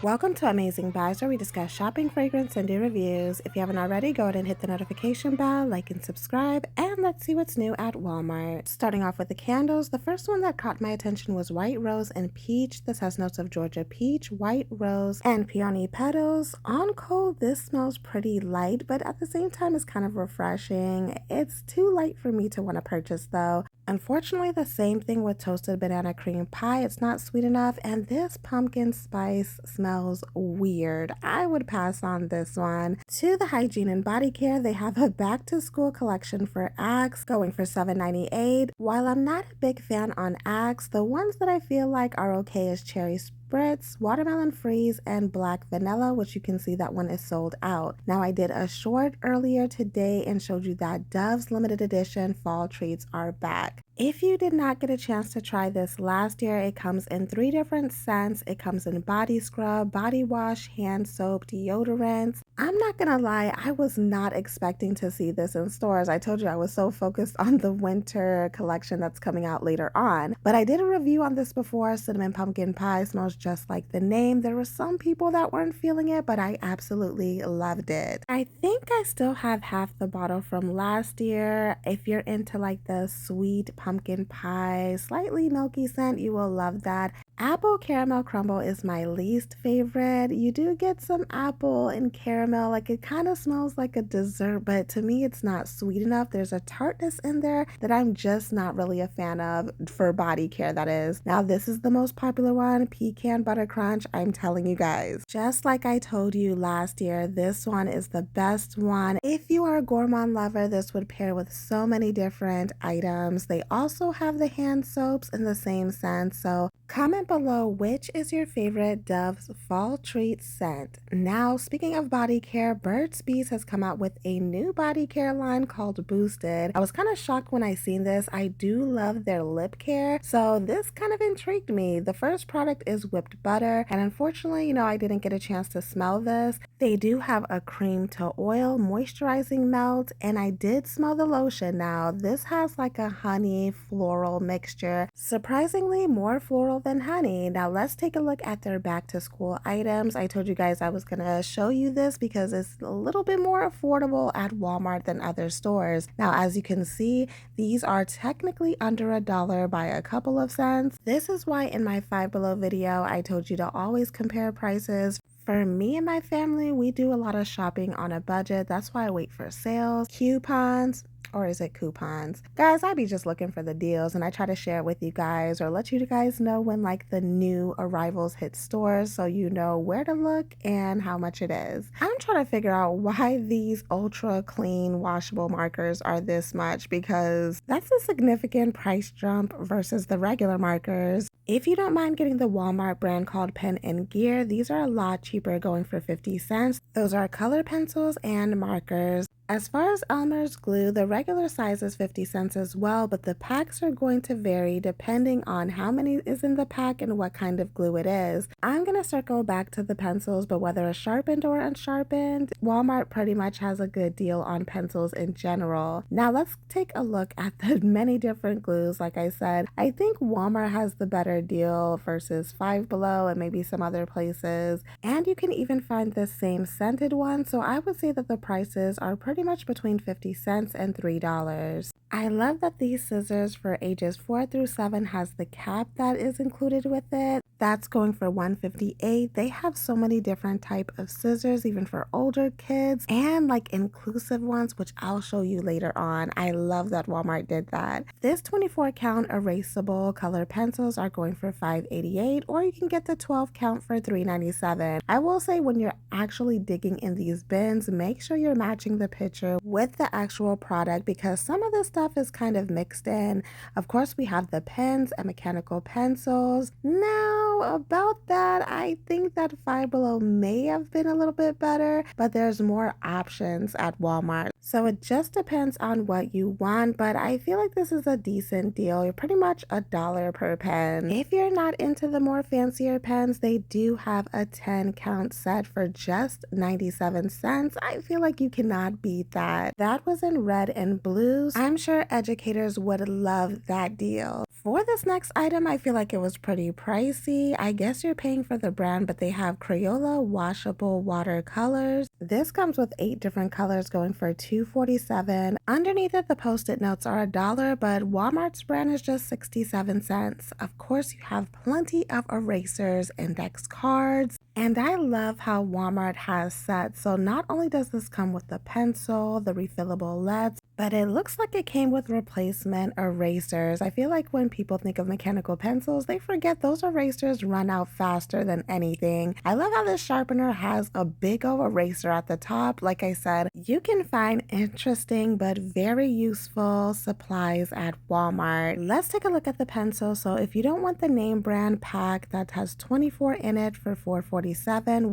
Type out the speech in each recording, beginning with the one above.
Welcome to Amazing Buys, where we discuss shopping, fragrance, and do reviews. If you haven't already, go ahead and hit the notification bell, like and subscribe, and let's see what's new at Walmart. Starting off with the candles, the first one that caught my attention was White Rose and Peach. This has notes of Georgia Peach, White Rose, and Peony Petals. On cold, this smells pretty light, but at the same time, it's kind of refreshing. It's too light for me to want to purchase though. Unfortunately, the same thing with toasted banana cream pie. It's not sweet enough, and this pumpkin spice smells weird. I would pass on this one. To the hygiene and body care, they have a back to school collection for Axe going for $7.98. While I'm not a big fan on Axe, the ones that I feel like are okay is cherry spritz, watermelon freeze, and black vanilla, which you can see that one is sold out. Now, I did a short earlier today and showed you that Dove's limited edition fall treats are back. If you did not get a chance to try this last year, it comes in 3 different scents. It comes in body scrub, body wash, hand soap, deodorants. I'm not gonna lie, I was not expecting to see this in stores. I told you I was so focused on the winter collection that's coming out later on. But I did a review on this before. Cinnamon pumpkin pie smells just like the name. There were some people that weren't feeling it, but I absolutely loved it. I think I still have half the bottle from last year. If you're into like the sweet pumpkin pie, slightly milky scent, you will love that. Apple caramel crumble is my least favorite. You do get some apple and caramel, like it kind of smells like a dessert, but to me it's not sweet enough. There's a tartness in there that I'm just not really a fan of for body care, that is. Now this is the most popular one, pecan butter crunch. I'm telling you guys, just like I told you last year, this one is the best one. If you are a gourmand lover, this would pair with so many different items. They also have the hand soaps in the same scent, so comment below which is your favorite Dove's fall treat scent. Now, speaking of body care, Burt's Bees has come out with a new body care line called Boosted. I was kind of shocked when I seen this. I do love their lip care, so this kind of intrigued me. The first product is whipped butter, and unfortunately, I didn't get a chance to smell this. They do have a cream to oil moisturizing melt, and I did smell the lotion. Now, this has like a honey floral mixture. Surprisingly, more floral than honey. Now let's take a look at their back to school items. I told you guys I was gonna show you this because it's a little bit more affordable at Walmart than other stores. Now, as you can see, these are technically under $1 by a couple of cents. This is why in my Five Below video, I told you to always compare prices. For me and my family, we do a lot of shopping on a budget. That's why I wait for sales, coupons, or is it coupons? Guys, I be just looking for the deals and I try to share it with you guys or let you guys know when like the new arrivals hit stores so you know where to look and how much it is. I'm trying to figure out why these ultra clean washable markers are this much, because that's a significant price jump versus the regular markers. If you don't mind getting the Walmart brand called Pen and Gear, these are a lot cheaper, going for 50 cents. Those are color pencils and markers. As far as Elmer's glue, the regular size is 50 cents as well, but the packs are going to vary depending on how many is in the pack and what kind of glue it is. I'm going to circle back to the pencils, but whether sharpened or unsharpened, Walmart pretty much has a good deal on pencils in general. Now let's take a look at the many different glues. Like I said, I think Walmart has the better deal versus Five Below and maybe some other places. And you can even find the same scented one, so I would say that the prices are pretty much between 50 cents and $3. I love that these scissors for ages 4 through 7 has the cap that is included with it. That's going for $1.58. They have so many different type of scissors, even for older kids, and like inclusive ones, which I'll show you later on. I love that Walmart did that. This 24 count erasable color pencils are going for $5.88, or you can get the 12 count for $3.97. I will say, when you're actually digging in these bins, make sure you're matching the picture with the actual product, because some of this stuff is kind of mixed in. Of course, we have the pens and mechanical pencils. Now, about that, I think that Five Below may have been a little bit better, but there's more options at Walmart. So it just depends on what you want, but I feel like this is a decent deal. You're pretty much $1 per pen. If you're not into the more fancier pens, they do have a 10 count set for just 97 cents. I feel like you cannot beat that. That was in red and blues. I'm sure educators would love that deal. For this next item, I feel like it was pretty pricey. I guess you're paying for the brand, but they have Crayola washable watercolors. This comes with 8 different colors going for $2.47. Underneath it, the post-it notes are $1, but Walmart's brand is just 67 cents. Of course, you have plenty of erasers, index cards, and I love how Walmart has sets. So not only does this come with the pencil, the refillable leads, but it looks like it came with replacement erasers. I feel like when people think of mechanical pencils, they forget those erasers run out faster than anything. I love how this sharpener has a big old eraser at the top. Like I said, you can find interesting but very useful supplies at Walmart. Let's take a look at the pencil. So if you don't want the name brand pack that has 24 in it for $4.47,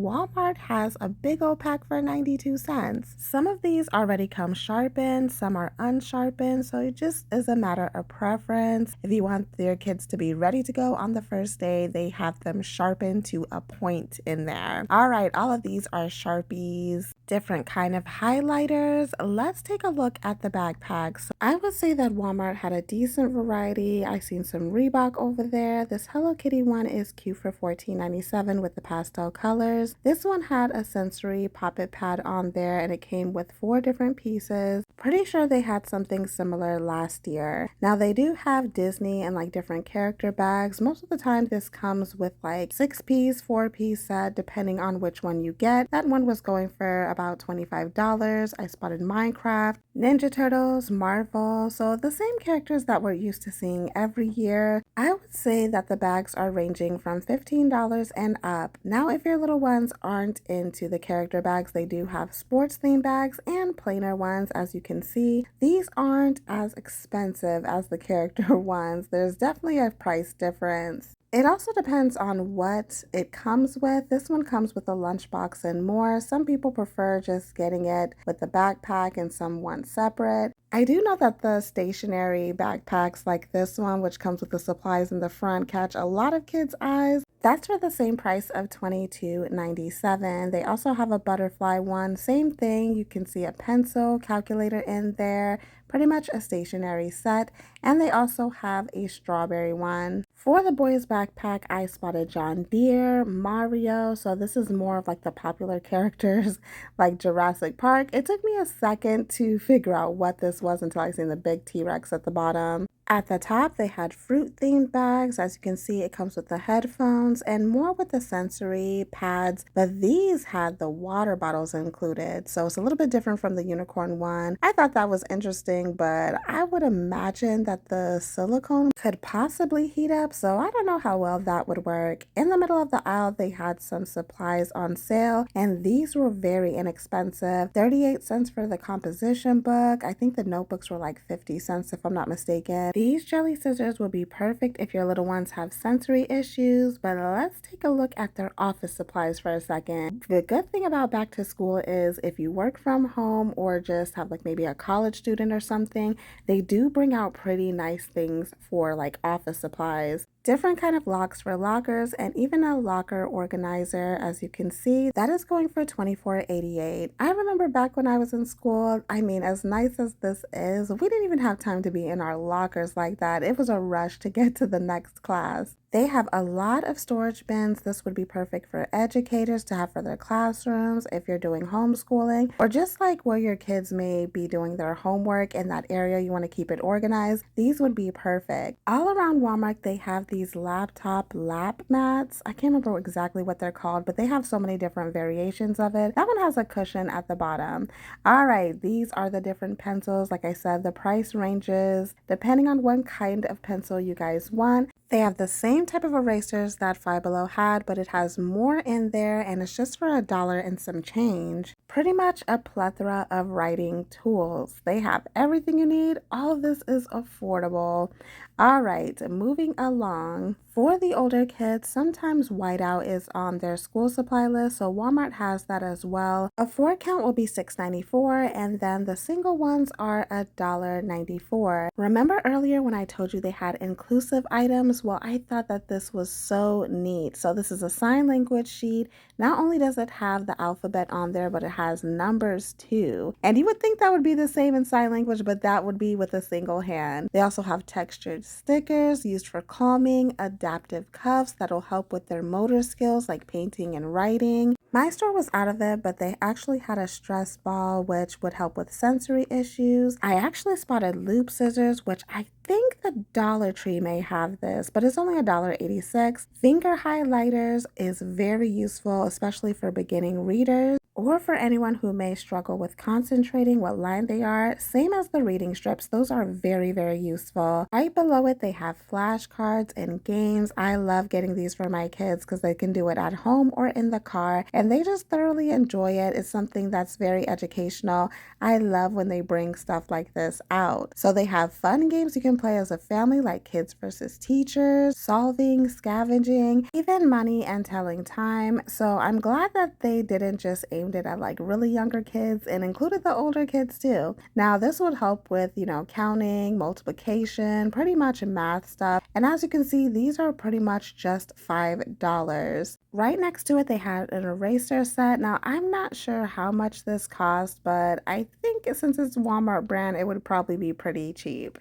Walmart has a big old pack for 92 cents. Some of these already come sharpened, some are unsharpened, so it just is a matter of preference. If you want your kids to be ready to go on the first day, they have them sharpened to a point in there. All right, all of these are Sharpies, different kind of highlighters. Let's take a look at the backpacks. So I would say that Walmart had a decent variety. I seen some Reebok over there. This Hello Kitty one is cute for $14.97 with the pastel colors. This one had a sensory pop-it pad on there and it came with 4 different pieces. Pretty sure they had something similar last year. Now they do have Disney and like different character bags. Most of the time this comes with like 6-piece, 4-piece set depending on which one you get. That one was going for about $25. I spotted Minecraft, Ninja Turtles, Marvel, so the same characters that we're used to seeing every year. I would say that the bags are ranging from $15 and up. Now if your little ones aren't into the character bags, they do have sports themed bags and plainer ones. As you can see, these aren't as expensive as the character ones. There's definitely a price difference. It also depends on what it comes with. This one comes with a lunchbox and more. Some people prefer just getting it with the backpack and some want separate. I do know that the stationary backpacks like this one, which comes with the supplies in the front, catch a lot of kids' eyes. That's for the same price of $22.97. They also have a butterfly one. Same thing. You can see a pencil, calculator in there, pretty much a stationary set. And they also have a strawberry one. For the boys' backpack, I spotted John Deere, Mario. So this is more of like the popular characters like Jurassic Park. It took me a second to figure out what this was until I seen the big T-Rex at the bottom. At the top, they had fruit-themed bags. As you can see, it comes with the headphones and more with the sensory pads, but these had the water bottles included, so it's a little bit different from the unicorn one. I thought that was interesting, but I would imagine that the silicone could possibly heat up, so I don't know how well that would work. In the middle of the aisle, they had some supplies on sale, and these were very inexpensive. 38 cents for the composition book. I think the notebooks were like 50 cents if I'm not mistaken. These jelly scissors will be perfect if your little ones have sensory issues, but let's take a look at their office supplies for a second. The good thing about back to school is if you work from home or just have like maybe a college student or something, they do bring out pretty nice things for like office supplies. Different kind of locks for lockers and even a locker organizer. As you can see, that is going for $24.88. I remember back when I was in school, I mean, as nice as this is, we didn't even have time to be in our lockers like that. It was a rush to get to the next class. They have a lot of storage bins. This would be perfect for educators to have for their classrooms if you're doing homeschooling or just like where your kids may be doing their homework in that area, you want to keep it organized. These would be perfect. All around Walmart, they have these laptop lap mats. I can't remember exactly what they're called, but they have so many different variations of it. That one has a cushion at the bottom. All right, these are the different pencils. Like I said, the price ranges depending on what kind of pencil you guys want. They have the same type of erasers that Five Below had, but it has more in there and it's just for $1 and some change. Pretty much a plethora of writing tools. They have everything you need. All of this is affordable. All right, moving along. For the older kids, sometimes whiteout is on their school supply list, so Walmart has that as well. A 4 count will be $6.94, and then the single ones are $1.94. Remember earlier when I told you they had inclusive items? Well, I thought that this was so neat. So this is a sign language sheet. Not only does it have the alphabet on there, but it has numbers too. And you would think that would be the same in sign language, but that would be with a single hand. They also have textured stickers used for calming, adaptive cuffs that'll help with their motor skills like painting and writing. My store was out of it, but they actually had a stress ball, which would help with sensory issues. I actually spotted loop scissors, which I think the Dollar Tree may have this, but it's only $1.86. Finger highlighters is very useful, especially for beginning readers or for anyone who may struggle with concentrating what line they are. Same as the reading strips, those are very, very useful. Right below it, they have flashcards and games. I love getting these for my kids because they can do it at home or in the car, and they just thoroughly enjoy it. It's something that's very educational. I love when they bring stuff like this out. So they have fun games you can play as a family, like kids versus teachers, solving, scavenging, even money and telling time. So I'm glad that they didn't just aimed it at like really younger kids and included the older kids too. Now this would help with, counting, multiplication, pretty much math stuff. And as you can see, these are pretty much just $5. Right next to it, they had an eraser set. Now I'm not sure how much this cost, but I think since it's Walmart brand, it would probably be pretty cheap.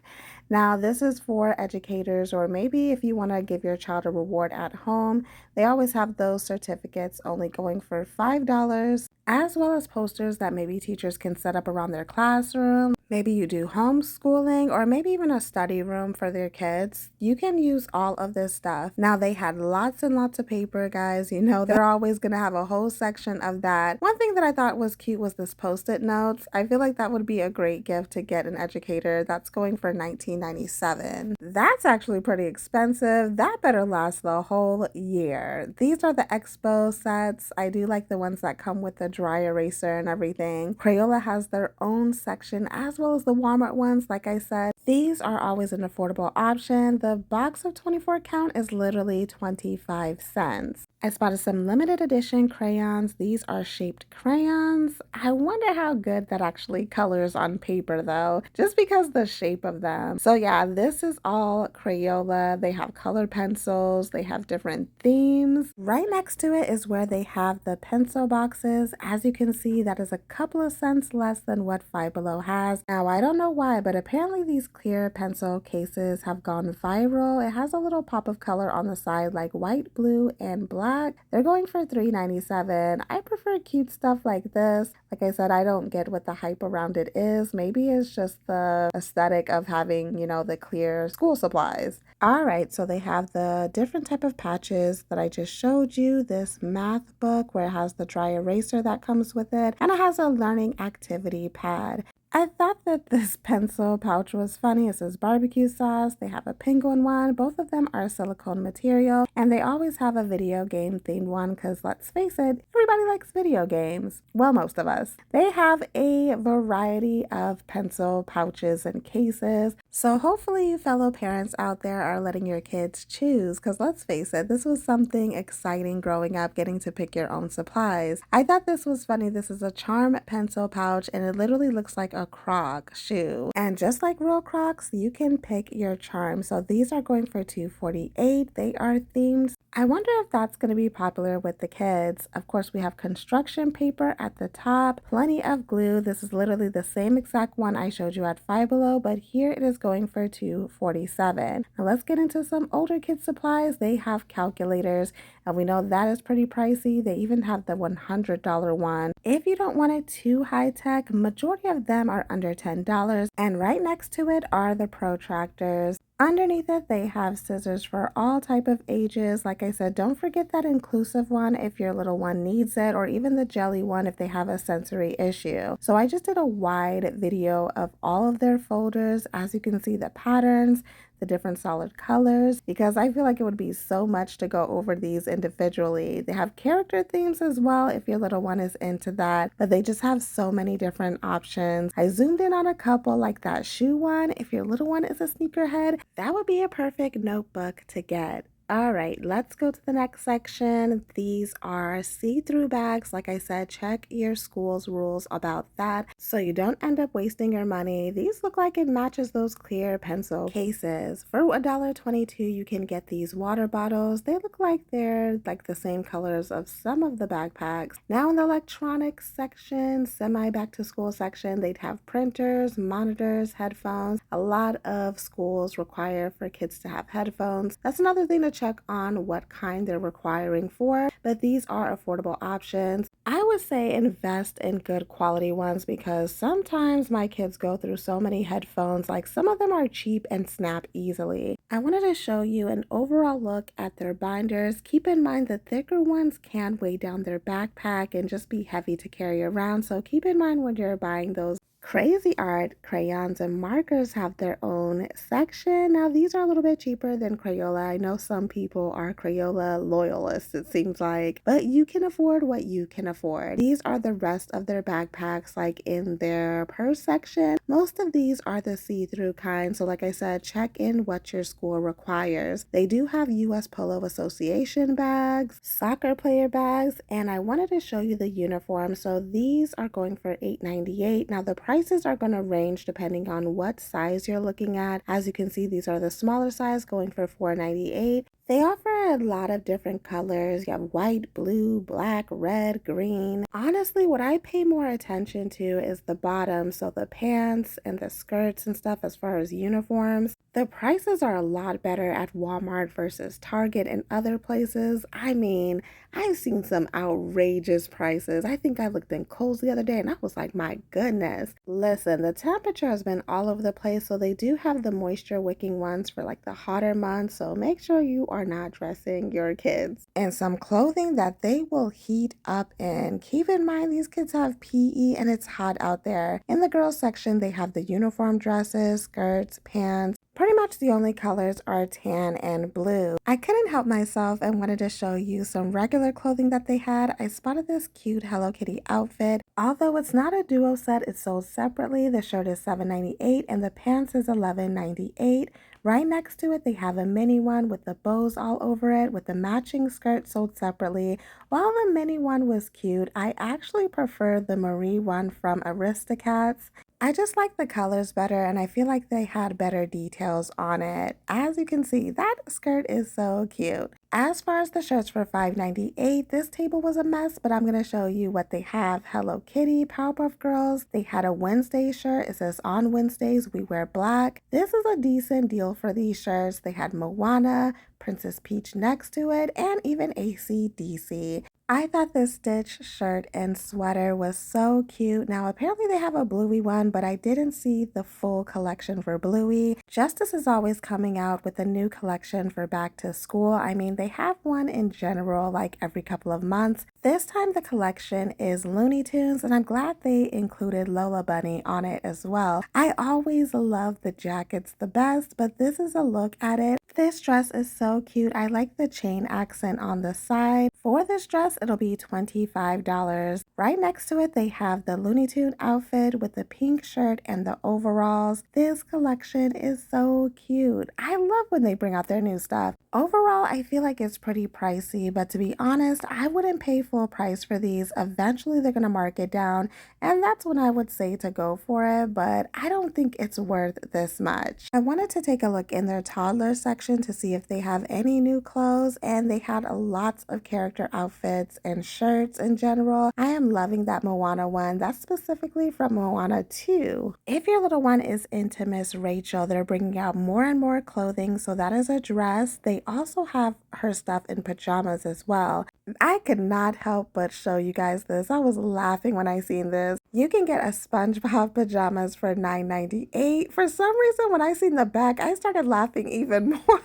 Now, this is for educators, or maybe if you want to give your child a reward at home, they always have those certificates only going for $5, as well as posters that maybe teachers can set up around their classroom. Maybe you do homeschooling, or maybe even a study room for their kids. You can use all of this stuff. Now, they had lots and lots of paper, guys. They're always going to have a whole section of that. One thing that I thought was cute was this post-it notes. I feel like that would be a great gift to get an educator. That's going for $19.97. That's actually pretty expensive. That better last the whole year. These are the Expo sets. I do like the ones that come with the dry eraser and everything. Crayola has their own section as well as the Walmart ones. Like I said, these are always an affordable option. The box of 24 count is literally 25 cents. I spotted some limited edition crayons. These are shaped crayons. I wonder how good that actually colors on paper though, just because the shape of them. So yeah, this is all Crayola. They have colored pencils. They have different themes. Right next to it is where they have the pencil boxes. As you can see, that is a couple of cents less than what Five Below has. Now, I don't know why, but apparently these clear pencil cases have gone viral. It has a little pop of color on the side like white, blue, and black. They're going for $3.97. I prefer cute stuff like this. Like I said, I don't get what the hype around it is. Maybe it's just the aesthetic of having, the clear school supplies. All right, so they have the different type of patches that I just showed you. This math book where it has the dry eraser that comes with it, and it has a learning activity pad. I thought that this pencil pouch was funny. It says barbecue sauce. They have a penguin one. Both of them are silicone material, and they always have a video game themed one because let's face it, everybody likes video games. Well, most of us. They have a variety of pencil pouches and cases. So hopefully you fellow parents out there are letting your kids choose because let's face it, this was something exciting growing up, getting to pick your own supplies. I thought this was funny. This is a charm pencil pouch, and it literally looks like a Croc shoe. And just like real Crocs, you can pick your charm. So these are going for $2.48. They are themed. I wonder if that's going to be popular with the kids. Of course, we have construction paper at the top, plenty of glue. This is literally the same exact one I showed you at Five Below, but here it is going for $2.47. Now let's get into some older kids supplies. They have calculators, and we know that is pretty pricey. They even have the $100 one. If you don't want it too high tech, majority of them are under $10. And right next to it are the protractors. Underneath it, they have scissors for all type of ages. Like I said, don't forget that inclusive one if your little one needs it, or even the jelly one if they have a sensory issue. So I just did a wide video of all of their folders. As you can see, the patterns, the different solid colors, because I feel like it would be so much to go over these individually. They have character themes as well if your little one is into that, but they just have so many different options. I zoomed in on a couple like that shoe one. If your little one is a sneakerhead, that would be a perfect notebook to get. All right, let's go to the next section. These are see-through bags. Like I said, check your school's rules about that so you don't end up wasting your money. These look like it matches those clear pencil cases. For $1.22, you can get these water bottles. They look like they're like the same colors of some of the backpacks. Now in the electronics section, semi-back to school section, they'd have printers, monitors, headphones. A lot of schools require for kids to have headphones. That's another thing to check on what kind they're requiring for, but these are affordable options. I would say invest in good quality ones because sometimes my kids go through so many headphones, like some of them are cheap and snap easily. I wanted to show you an overall look at their binders. Keep in mind the thicker ones can weigh down their backpack and just be heavy to carry around, so keep in mind when you're buying those. Crazy Art crayons and markers have their own section. Now, these are a little bit cheaper than Crayola. I know some people are Crayola loyalists, it seems like, but you can afford what you can afford. These are the rest of their backpacks, like in their purse section. Most of these are the see-through kind, so like I said, check in what your school requires. They do have US Polo Association bags, soccer player bags, and I wanted to show you the uniform. So these are going for $8.98. Now, the prices are going to range depending on what size you're looking at. As you can see, these are the smaller size going for $4.98. They offer a lot of different colors. You have white, blue, black, red, green. Honestly, what I pay more attention to is the bottom, so the pants and the skirts and stuff as far as uniforms. The prices are a lot better at Walmart versus Target and other places. I mean, I've seen some outrageous prices. I think I looked in Kohl's the other day and I was like, my goodness. Listen, the temperature has been all over the place, so they do have the moisture wicking ones for like the hotter months, so make sure you are not dressing your kids in some clothing that they will heat up in. Keep in mind these kids have PE and it's hot out there. In the girls section, they have the uniform dresses, skirts, pants. Pretty much the only colors are tan and blue. I couldn't help myself and wanted to show you some regular clothing that they had. I spotted this cute Hello Kitty outfit. Although it's not a duo set, it's sold separately. The shirt is $7.98 and the pants is $11.98. Right next to it, they have a mini one with the bows all over it with the matching skirt sold separately. While the mini one was cute, I actually prefer the Marie one from Aristocats. I just like the colors better and I feel like they had better details on it. As you can see, that skirt is so cute. As far as the shirts for $5.98, this table was a mess, but I'm going to show you what they have. Hello Kitty, Powerpuff Girls. They had a Wednesday shirt. It says on Wednesdays we wear black. This is a decent deal for these shirts. They had Moana, Princess Peach next to it, and even AC/DC. I thought this Stitch shirt and sweater was so cute. Now, apparently they have a Bluey one, but I didn't see the full collection for Bluey. Justice is always coming out with a new collection for back to school. I mean, they have one in general like every couple of months. This time the collection is Looney Tunes, and I'm glad they included Lola Bunny on it as well. I always love the jackets the best, but this is a look at it. This dress is so cute. I like the chain accent on the side. For this dress, it'll be $25. Right next to it, they have the Looney Tune outfit with the pink shirt and the overalls. This collection is so cute. I love when they bring out their new stuff. Overall, I feel like it's pretty pricey, but to be honest, I wouldn't pay full price for these. Eventually, they're going to mark it down, and that's when I would say to go for it, but I don't think it's worth this much. I wanted to take a look in their toddler section to see if they have any new clothes, and they had lots of character outfits and shirts in general. I am loving that Moana one. That's specifically from Moana 2. If your little one is into Miss Rachel, they're bringing out more and more clothing, so that is a dress. They also have her stuff in pajamas as well. I could not help but show you guys this. I was laughing when I seen this. You can get a SpongeBob pajamas for $9.98. For some reason, when I seen the back, I started laughing even more.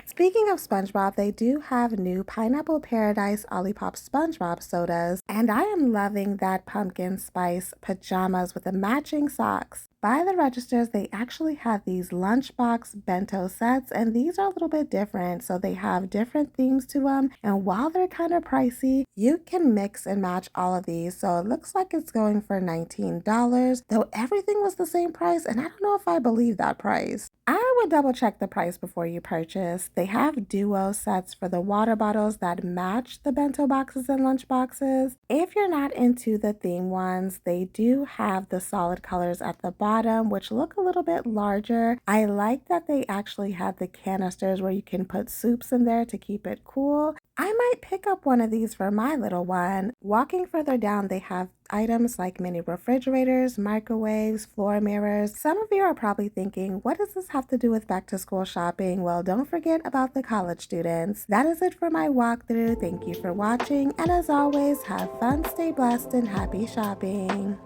Speaking of SpongeBob, they do have new Pineapple Paradise Olipop SpongeBob sodas, and I am loving that pumpkin spice pajamas with the matching socks. By the registers, they actually have these lunchbox bento sets, and these are a little bit different. So they have different themes to them. And while they're kind of pricey, you can mix and match all of these. So it looks like it's going for $19, though everything was the same price. And I don't know if I believe that price. I would double check the price before you purchase. They have duo sets for the water bottles that match the bento boxes and lunch boxes. If you're not into the theme ones, they do have the solid colors at the bottom, which look a little bit larger. I like that they actually have the canisters where you can put soups in there to keep it cool. I might pick up one of these for my little one. Walking further down, they have items like mini refrigerators, microwaves, floor mirrors. Some of you are probably thinking, what does this have to do with back to school shopping? Well, don't forget about the college students. That is it for my walkthrough. Thank you for watching, and as always, have fun, stay blessed, and happy shopping.